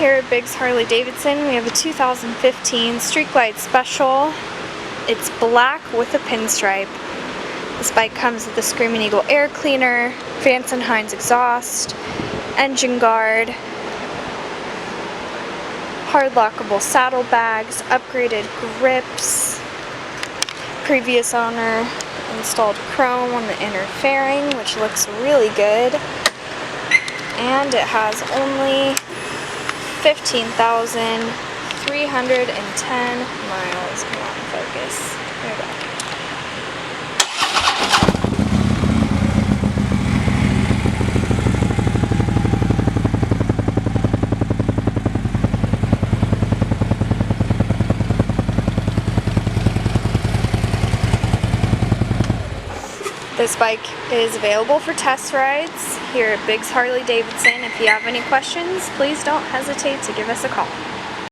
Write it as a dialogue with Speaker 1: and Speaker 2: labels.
Speaker 1: Here at Biggs Harley-Davidson, we have a 2015 Street Glide Special. It's black with a pinstripe. This bike comes with a Screaming Eagle air cleaner, Vance & Hines exhaust, engine guard, hard lockable saddlebags, upgraded grips. Previous owner installed chrome on the inner fairing, which looks really good. And it has only 15,310 miles. Come on, focus. There we go. This bike is available for test rides here at Biggs Harley-Davidson. If you have any questions, please don't hesitate to give us a call.